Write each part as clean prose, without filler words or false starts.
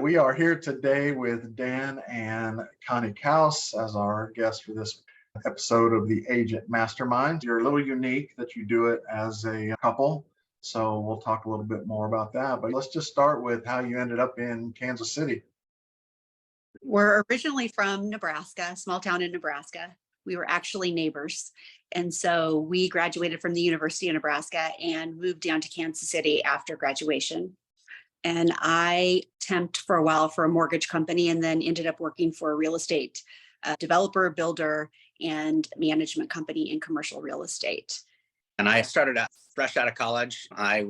We are here today with Dan and Connie Couse as our guests for this episode of the Agent Mastermind. You're a little unique that you do it as a couple, so we'll talk a little bit more about that. But let's just start with how you ended up in Kansas City. We're originally from Nebraska, a small town in Nebraska. We were actually neighbors. And so we graduated from the University of Nebraska and moved down to Kansas City after graduation. And I temped for a while for a mortgage company and then ended up working for a real estate developer, builder, and management company in commercial real estate. And I started out fresh out of college. I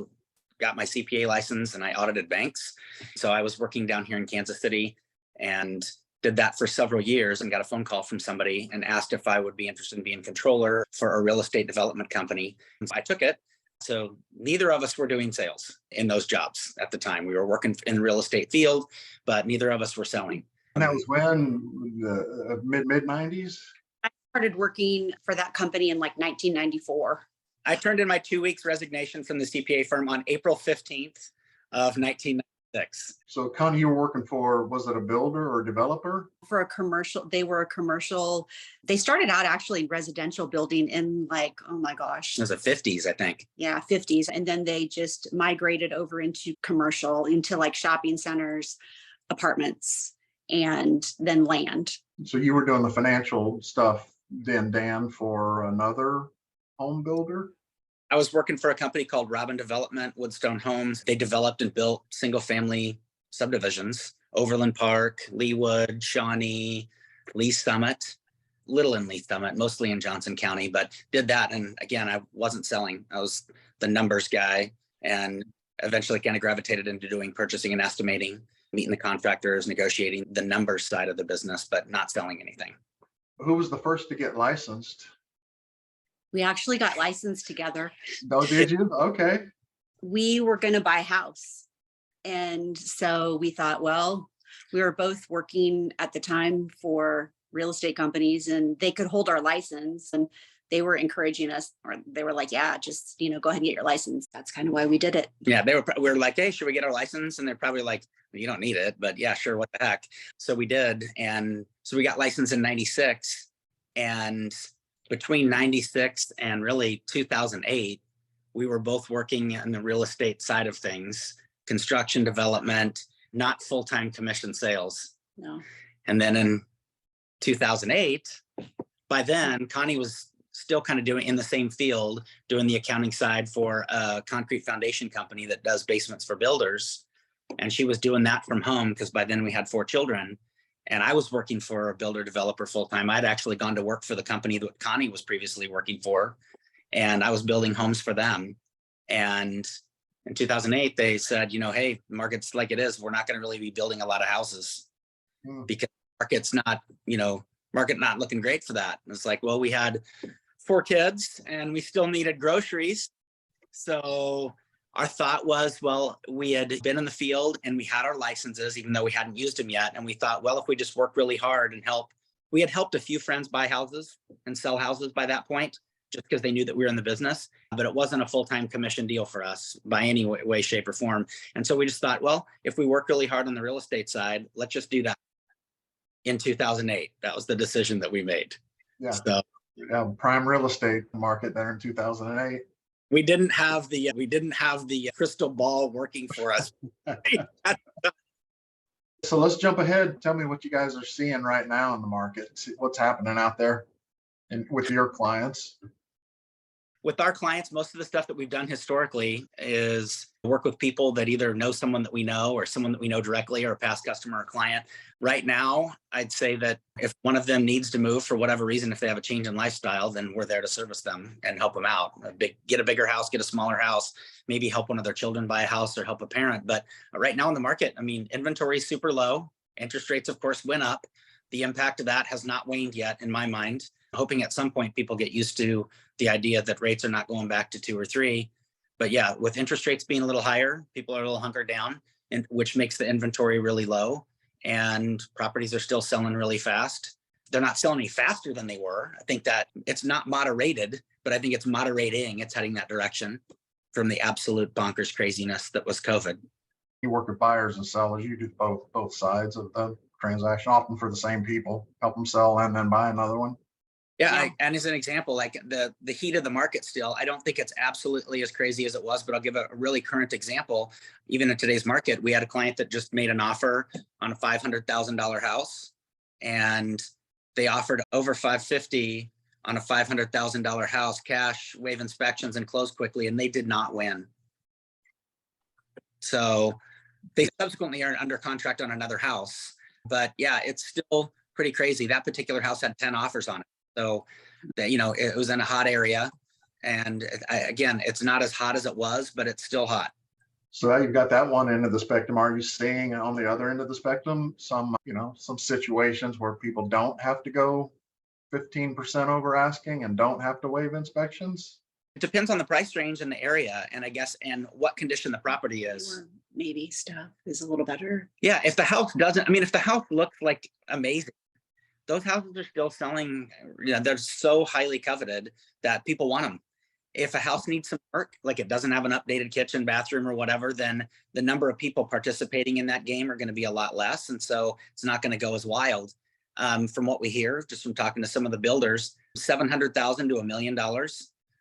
got my CPA license and I audited banks. So I was working down here in Kansas City and did that for several years and got a phone call from somebody and asked if I would be interested in being controller for a real estate development company. I took it. So neither of us were doing sales in those jobs at the time. We were working in the real estate field, but neither of us were selling. And that was when, the mid 90s? I started working for that company in like 1994. I turned in my 2 weeks resignation from the CPA firm on April 15th of 1996. So Connie, you were working for, was it a builder or developer? For a commercial, they started out actually residential building in like, oh my gosh. It was the 50s, I think. Yeah, 50s. And then they just migrated over into commercial, into like shopping centers, apartments, and then land. So you were doing the financial stuff then, Dan, for another home builder? I was working for a company called Robin Development, Woodstone Homes. They developed and built single family subdivisions, Overland Park, Leawood, Shawnee, Lee Summit, little in Lee Summit, mostly in Johnson County, but did that. And again, I wasn't selling. I was the numbers guy and eventually kind of gravitated into doing purchasing and estimating, meeting the contractors, negotiating the numbers side of the business, but not selling anything. Who was the first to get licensed? We actually got licensed together. Oh, did you? Okay. We were going to buy a house. And so we thought, well, we were both working at the time for real estate companies and they could hold our license. And they were encouraging us, or they were like, yeah, just, go ahead and get your license. That's kind of why we did it. Yeah, we were like, hey, should we get our license? And they're probably like, you don't need it, but yeah, sure, what the heck. So we did. And so we got licensed in 96. And between 96 and really 2008, we were both working on the real estate side of things, construction development, not full-time commission sales. No. And then in 2008, by then, Connie was still kind of doing in the same field, doing the accounting side for a concrete foundation company that does basements for builders. And she was doing that from home because by then we had 4 children. And I was working for a builder developer full-time. I'd actually gone to work for the company that Connie was previously working for. And I was building homes for them. And in 2008, they said, hey, market's like it is. We're not going to really be building a lot of houses because market's not, market not looking great for that. And it's like, well, we had 4 kids and we still needed groceries. So our thought was, well, we had been in the field and we had our licenses, even though we hadn't used them yet. And we thought, well, if we just work really hard and we had helped a few friends buy houses and sell houses by that point, just because they knew that we were in the business, but it wasn't a full-time commission deal for us by any way, shape, or form. And so we just thought, well, if we work really hard on the real estate side, let's just do that. In 2008, that was the decision that we made. Yeah. So, prime real estate market there in 2008. We didn't have the crystal ball working for us. So let's jump ahead. Tell me what you guys are seeing right now in the market. See what's happening out there and with your clients. With our clients, most of the stuff that we've done historically is work with people that either know someone that we know or someone that we know directly or a past customer or client. Right now, I'd say that if one of them needs to move for whatever reason, if they have a change in lifestyle, then we're there to service them and help them out. Get a bigger house, get a smaller house, maybe help one of their children buy a house or help a parent. But right now in the market, inventory is super low. Interest rates, of course, went up. The impact of that has not waned yet in my mind. Hoping at some point people get used to the idea that rates are not going back to 2 or 3. But yeah, with interest rates being a little higher, people are a little hunkered down, which makes the inventory really low. And properties are still selling really fast. They're not selling any faster than they were. I think that it's not moderated, but I think it's moderating. It's heading that direction from the absolute bonkers craziness that was COVID. You work with buyers and sellers. You do both sides of the transaction, often for the same people, help them sell and then buy another one. Yeah, Yeah. and as an example, like the heat of the market still, I don't think it's absolutely as crazy as it was, but I'll give a really current example. Even in today's market, we had a client that just made an offer on a $500,000 house, and they offered over 550 on a $500,000 house, cash, waive inspections, and close quickly, and they did not win. So they subsequently are under contract on another house, but yeah, it's still pretty crazy. That particular house had 10 offers on it. So that, it was in a hot area, and again, it's not as hot as it was, but it's still hot. So now you've got that one end of the spectrum. Are you seeing on the other end of the spectrum some situations where people don't have to go 15% over asking and don't have to waive inspections? It depends on the price range and the area, and I guess, and what condition the property is. Or maybe stuff is a little better. Yeah, if the house doesn't, if the house looks like amazing, those houses are still selling. They're so highly coveted that people want them. If a house needs some work, like it doesn't have an updated kitchen, bathroom, or whatever, then the number of people participating in that game are going to be a lot less, and so it's not going to go as wild. From what we hear, just from talking to some of the builders, $700,000 to $1 million,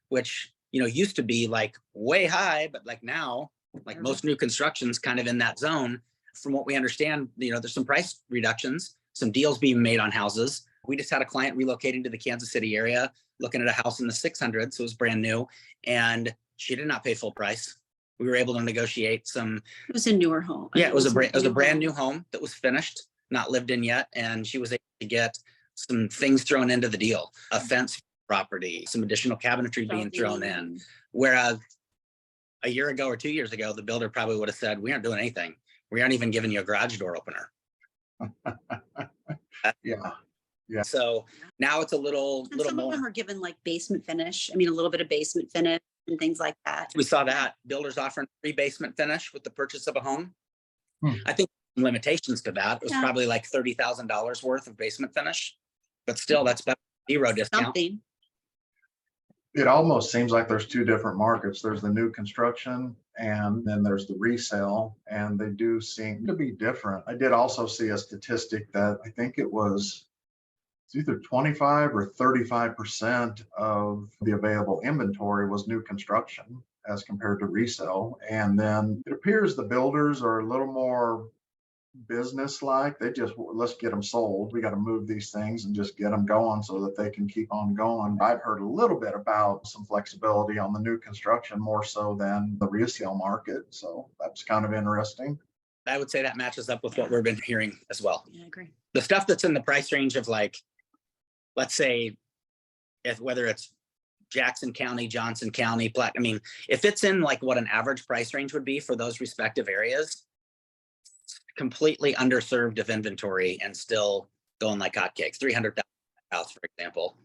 which used to be like way high, but like now, like most new construction's kind of in that zone. From what we understand, there's some price reductions, some deals being made on houses. We just had a client relocating to the Kansas City area, looking at a house in the 600s, so it was brand new, and she did not pay full price. We were able to negotiate some. It was a newer home. Yeah, it was a brand new home that was finished, not lived in yet, and she was able to get some things thrown into the deal, a fence property, some additional cabinetry being thrown in. Whereas a year ago or 2 years ago, the builder probably would have said, "We aren't doing anything. We aren't even giving you a garage door opener." Yeah. So now it's a little Some more. of them are given like basement finish. A little bit of basement finish and things like that. We saw that builders offering free basement finish with the purchase of a home. Hmm. I think limitations to that. It was probably like $30,000 worth of basement finish, but still, that's better than zero discount. Something. It almost seems like there's two different markets. There's the new construction and then there's the resale, and they do seem to be different. I did also see a statistic that I think it's either 25 or 35% of the available inventory was new construction as compared to resale. And then it appears the builders are a little more business-like. They just, let's get them sold. We got to move these things and just get them going so that they can keep on going. I've heard a little bit about some flexibility on the new construction, more so than the resale market. So that's kind of interesting. I would say that matches up with what we've been hearing as well. Yeah, I agree. The stuff that's in the price range of, like, let's say, whether it's Jackson County, Johnson County, if it's in like what an average price range would be for those respective areas, completely underserved of inventory and still going like hotcakes. 300,000 house, for example.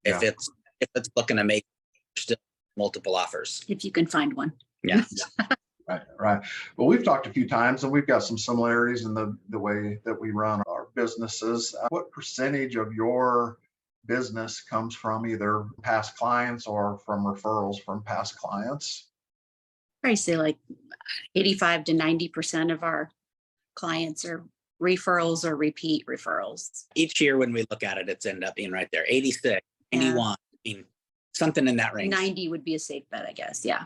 Yeah. If it's looking to make still multiple offers. If you can find one. Yeah. Right. Well, we've talked a few times and we've got some similarities in the way that we run our businesses. What percentage of your business comes from either past clients or from referrals from past clients? I say like 85 to 90% of our clients are referrals or repeat referrals. Each year when we look at it, it's ended up being right there. 86, 91, something in that range. 90 would be a safe bet, I guess. Yeah.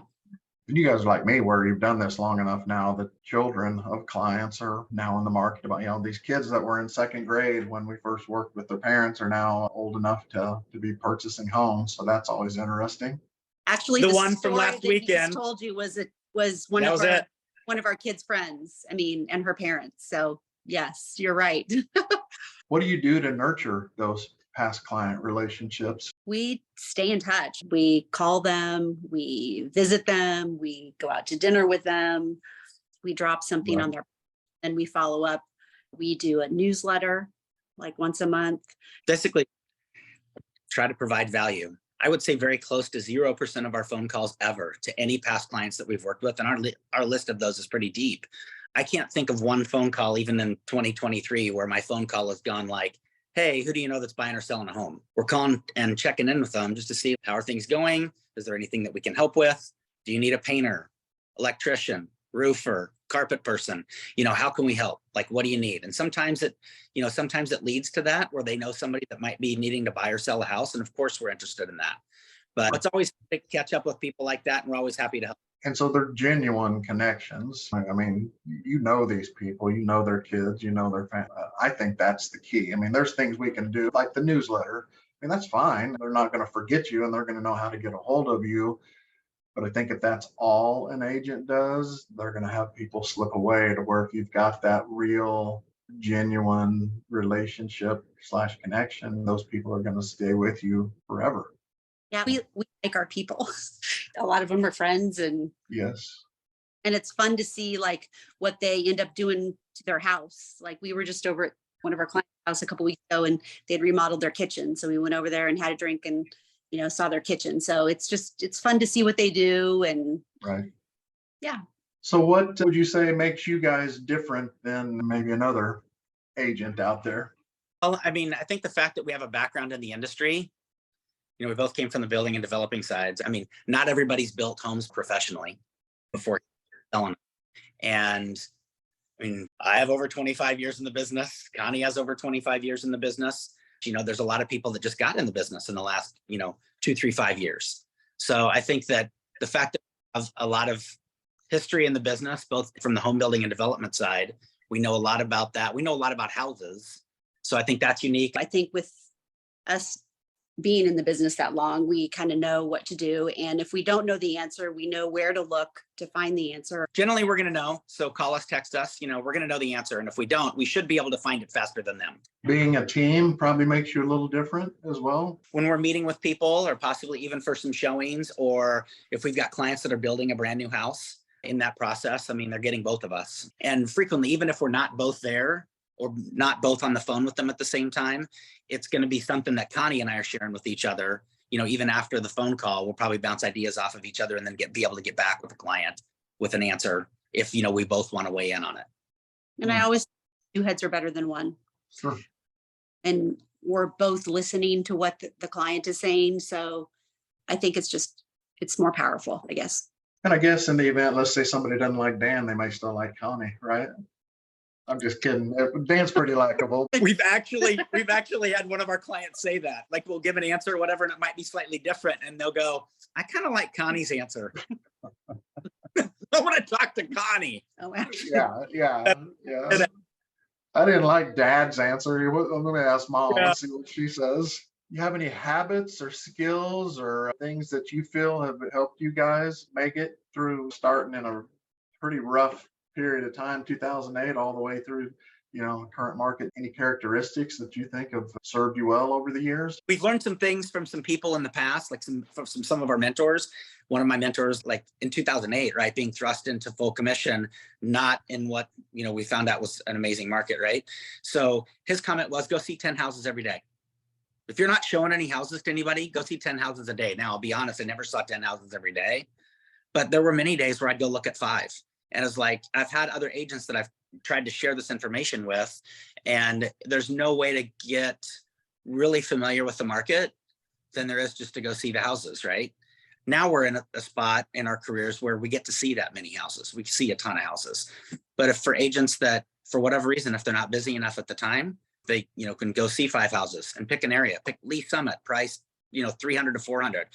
You guys are like me, where you've done this long enough now that children of clients are now in the market. About, these kids that were in second grade when we first worked with their parents are now old enough to be purchasing homes. So that's always interesting. Actually, the one from last weekend told you was one of our kids' friends. And her parents. So yes, you're right. What do you do to nurture those past client relationships? We stay in touch. We call them, we visit them, we go out to dinner with them, we drop something on their, and we follow up. We do a newsletter like once a month. Basically, try to provide value. I would say very close to 0% of our phone calls ever to any past clients that we've worked with. And our list of those is pretty deep. I can't think of one phone call, even in 2023, where my phone call has gone like, "Hey, who do you know that's buying or selling a home?" We're calling and checking in with them just to see how are things going. Is there anything that we can help with? Do you need a painter, electrician, roofer, carpet person, how can we help? Like, what do you need? And sometimes it leads to that where they know somebody that might be needing to buy or sell a house. And of course we're interested in that, but it's always to catch up with people like that. And we're always happy to help. And so they're genuine connections. I mean, these people, their kids, their family. I think that's the key. I mean, there's things we can do like the newsletter. I mean, that's fine. They're not going to forget you and they're going to know how to get a hold of you. But I think if that's all an agent does, they're going to have people slip away to where if you've got that real, genuine relationship / connection, those people are going to stay with you forever. Yeah, we like our people. A lot of them are friends, and yes, and it's fun to see like what they end up doing to their house. Like we were just over at one of our clients' house a couple weeks ago, and they'd remodeled their kitchen. So we went over there and had a drink and saw their kitchen. So it's fun to see what they do. And right. Yeah. So what would you say makes you guys different than maybe another agent out there? Well, I mean, I think the fact that we have a background in the industry, we both came from the building and developing sides. I mean, not everybody's built homes professionally before selling them. And I mean, I have over 25 years in the business. Connie has over 25 years in the business. There's a lot of people that just got in the business in the last, 2, 3, 5 years. So I think that the fact that we have a lot of history in the business, both from the home building and development side, we know a lot about that. We know a lot about houses. So I think that's unique. I think with us being in the business that long, we kind of know what to do. And if we don't know the answer, we know where to look to find the answer. Generally, we're going to know. So call us, text us, we're going to know the answer. And if we don't, we should be able to find it faster than them. Being a team probably makes you a little different as well. When we're meeting with people, or possibly even for some showings, or if we've got clients that are building a brand new house in that process, I mean, they're getting both of us. And frequently, even if we're not both there, or not both on the phone with them at the same time, it's going to be something that Connie and I are sharing with each other. Even after the phone call, we'll probably bounce ideas off of each other and then be able to get back with the client with an answer if, we both want to weigh in on it. And I always, 2 heads are better than 1. Sure. And we're both listening to what the client is saying. So I think it's more powerful, I guess. And I guess in the event, let's say somebody doesn't like Dan, they may still like Connie, right? I'm just kidding. Dan's pretty likable. We've actually had one of our clients say that. Like, we'll give an answer or whatever, and it might be slightly different, and they'll go, "I kind of like Connie's answer." I want to talk to Connie. Oh, wow. Yeah. I didn't like Dad's answer. Let me ask Mom. Yeah. Let's see what she says. You have any habits or skills or things that you feel have helped you guys make it through starting in a pretty rough period of time, 2008, all the way through, current market? Any characteristics that you think have served you well over the years? We've learned some things from some people in the past, like some of our mentors. One of my mentors, like in 2008, right, being thrust into full commission, not in what, we found out was an amazing market, right? So his comment was, go see 10 houses every day. If you're not showing any houses to anybody, go see 10 houses a day. Now, I'll be honest, I never saw 10 houses every day, but there were many days where I'd go look at 5. And it's like, I've had other agents that I've tried to share this information with, and there's no way to get really familiar with the market than there is just to go see the houses, right? Now we're in a spot in our careers where we get to see that many houses. We see a ton of houses. But if for agents that, for whatever reason, if they're not busy enough at the time, they can go see 5 houses and pick an area, pick Lee Summit, price, 300 to 400.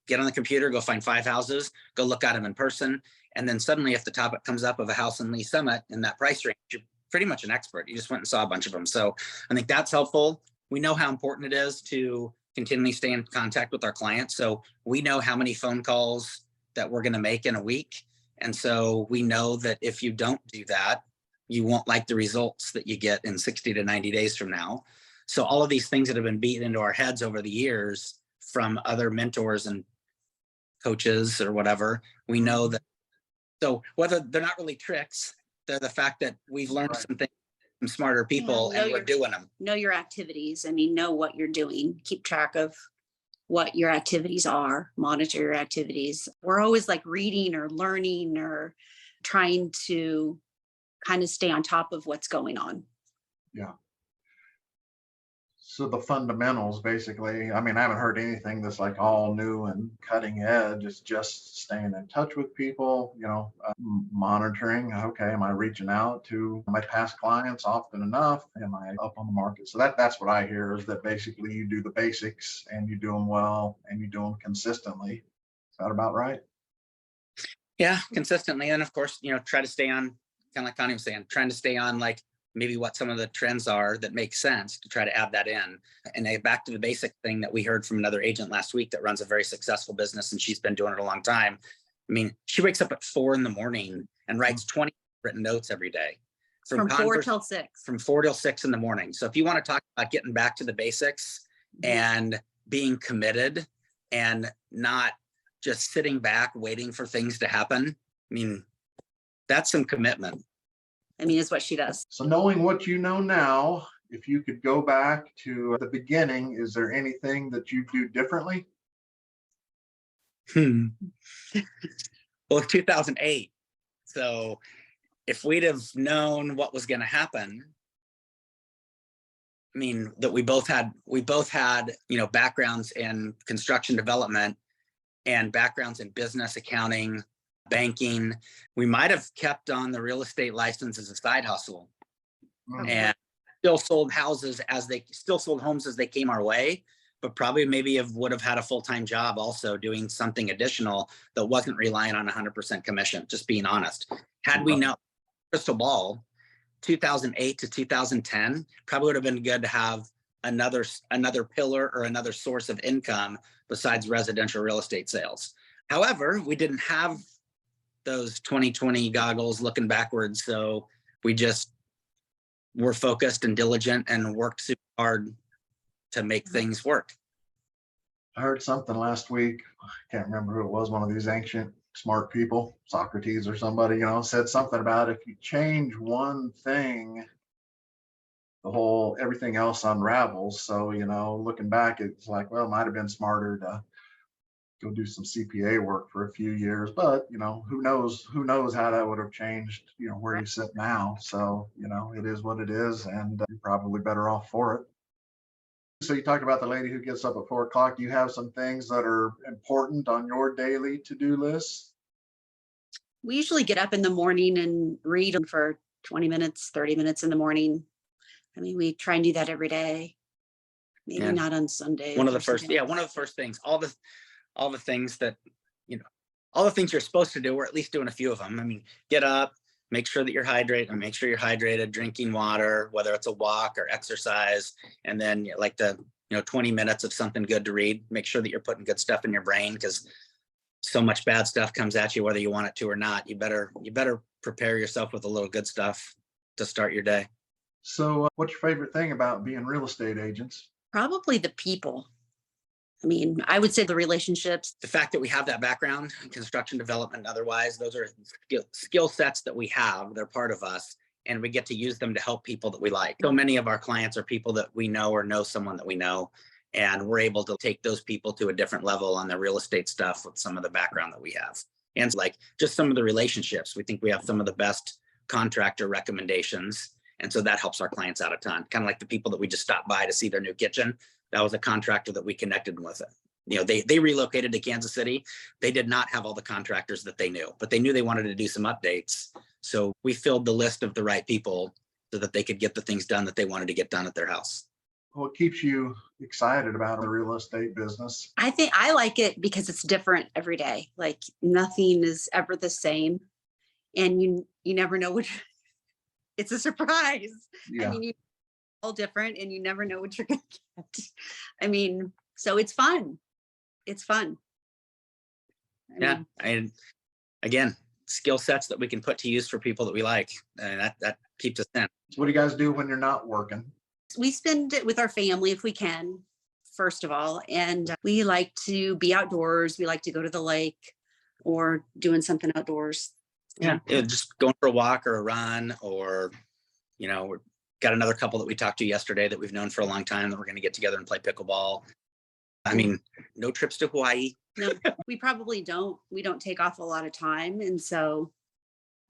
Get on the computer, go find 5 houses, go look at them in person. And then suddenly, if the topic comes up of a house in Lee Summit in that price range, you're pretty much an expert. You just went and saw a bunch of them. So I think that's helpful. We know how important it is to continually stay in contact with our clients. So we know how many phone calls that we're going to make in a week. And so we know that if you don't do that, you won't like the results that you get in 60 to 90 days from now. So all of these things that have been beaten into our heads over the years from other mentors and coaches or whatever, we know that. So whether they're not really tricks, they're the fact that we've learned some things from smarter people and we're doing them. Know your activities. I mean, know what you're doing. Keep track of what your activities are. Monitor your activities. We're always like reading or learning or trying to kind of stay on top of what's going on. Yeah. So the fundamentals, basically, I mean, I haven't heard anything that's like all new and cutting edge. It's just staying in touch with people, monitoring. Okay, am I reaching out to my past clients often enough? Am I up on the market? So that's what I hear, is that basically you do the basics and you do them well and you do them consistently. Is that about right? Yeah, consistently. And of course, try to stay on, kind of like Connie was saying, trying to stay on like maybe what some of the trends are that make sense to try to add that in. And back to the basic thing that we heard from another agent last week that runs a very successful business, and she's been doing it a long time. I mean, she wakes up at 4 a.m. and writes 20 written notes every day. From 4 till 6. From 4 till 6 in the morning. So if you want to talk about getting back to the basics and being committed and not just sitting back waiting for things to happen, I mean, that's some commitment. I mean, it's what she does. So knowing what you know now, if you could go back to the beginning, is there anything that you do differently? Well, 2008. So if we'd have known what was going to happen, I mean, that we both had, backgrounds in construction development and backgrounds in business, accounting, banking, we might have kept on the real estate license as a side hustle and still sold homes as they came our way, but probably maybe would have had a full-time job also doing something additional that wasn't relying on 100% commission, just being honest. Had we known crystal ball, 2008 to 2010, probably would have been good to have another pillar or another source of income besides residential real estate sales. However, we didn't have those 2020 goggles looking backwards. So we just were focused and diligent and worked super hard to make things work. I heard something last week. I can't remember who it was, one of these ancient smart people, Socrates or somebody, said something about if you change one thing, everything else unravels. So, looking back, it's like, well, it might have been smarter to go do some CPA work for a few years, but who knows how that would have changed, where you sit now. So, it is what it is, and you're probably better off for it. So you talked about the lady who gets up at 4 o'clock. Do you have some things that are important on your daily to-do list? We usually get up in the morning and read them for 20 minutes, 30 minutes in the morning. I mean, we try and do that every day. Maybe not on Sunday. One of the first things, all the things that, all the things you're supposed to do, we're at least doing a few of them. I mean, get up, make sure you're hydrated, drinking water, whether it's a walk or exercise, and then like the 20 minutes of something good to read. Make sure that you're putting good stuff in your brain, because so much bad stuff comes at you whether you want it to or not. You better prepare yourself with a little good stuff to start your day. So what's your favorite thing about being real estate agents? Probably the people. I mean, I would say the relationships. The fact that we have that background in construction development, otherwise, those are skill sets that we have. They're part of us, and we get to use them to help people that we like. So many of our clients are people that we know or know someone that we know, and we're able to take those people to a different level on the real estate stuff with some of the background that we have. And like just some of the relationships, we think we have some of the best contractor recommendations. And so that helps our clients out a ton. Kind of like the people that we just stopped by to see their new kitchen. That was a contractor that we connected with. They relocated to Kansas City. They did not have all the contractors that they knew, but they knew they wanted to do some updates. So we filled the list of the right people so that they could get the things done that they wanted to get done at their house. What keeps you excited about the real estate business? I think I like it because it's different every day. Like nothing is ever the same. And you never know which, it's a surprise. Yeah. I mean, all different and you never know what you're going to get. I mean, so it's fun. It's fun. And again, skill sets that we can put to use for people that we like, and that keeps us in. So what do you guys do when you're not working? We spend it with our family if we can, first of all, and we like to be outdoors. We like to go to the lake or doing something outdoors. Yeah, just going for a walk or a run, or we're got another couple that we talked to yesterday that we've known for a long time that we're going to get together and play pickleball. I mean, no trips to Hawaii. No, we probably don't. We don't take off a lot of time. And so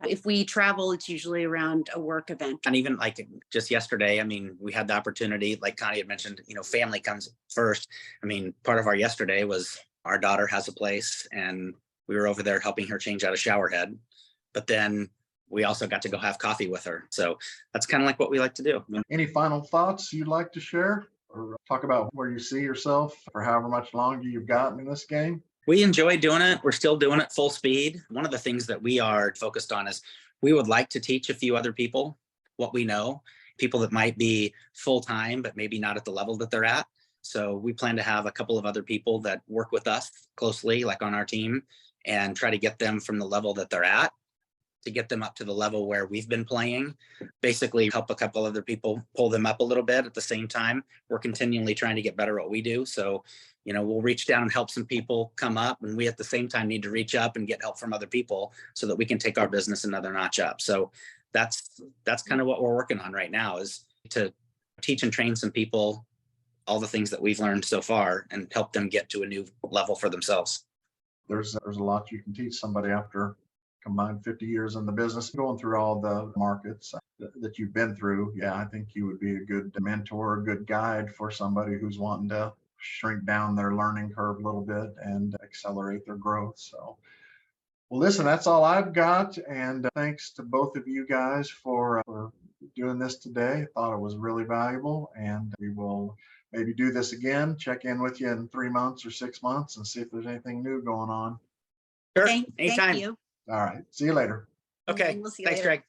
If we travel, it's usually around a work event. And even like just yesterday, I mean, we had the opportunity, like Connie had mentioned, family comes first. I mean, part of our yesterday was our daughter has a place and we were over there helping her change out a shower head. But then we also got to go have coffee with her. So that's kind of like what we like to do. Any final thoughts you'd like to share or talk about where you see yourself for however much longer you've got in this game? We enjoy doing it. We're still doing it full speed. One of the things that we are focused on is we would like to teach a few other people what we know, people that might be full-time, but maybe not at the level that they're at. So we plan to have a couple of other people that work with us closely, like on our team, and try to get them from the level that they're at to get them up to the level where we've been playing. Basically help a couple other people pull them up a little bit. At the same time, we're continually trying to get better at what we do. So we'll reach down and help some people come up, and we at the same time need to reach up and get help from other people so that we can take our business another notch up. So that's kind of what we're working on right now, is to teach and train some people all the things that we've learned so far and help them get to a new level for themselves. There's a lot you can teach somebody after combined 50 years in the business, going through all the markets that you've been through. Yeah, I think you would be a good mentor, a good guide for somebody who's wanting to shrink down their learning curve a little bit and accelerate their growth. So, well, listen, that's all I've got. And thanks to both of you guys for doing this today. I thought it was really valuable, and we will maybe do this again, check in with you in 3 months or 6 months and see if there's anything new going on. Sure. Thank Anytime. you. All right. See you later. Okay. We'll see you Thanks, later. Greg.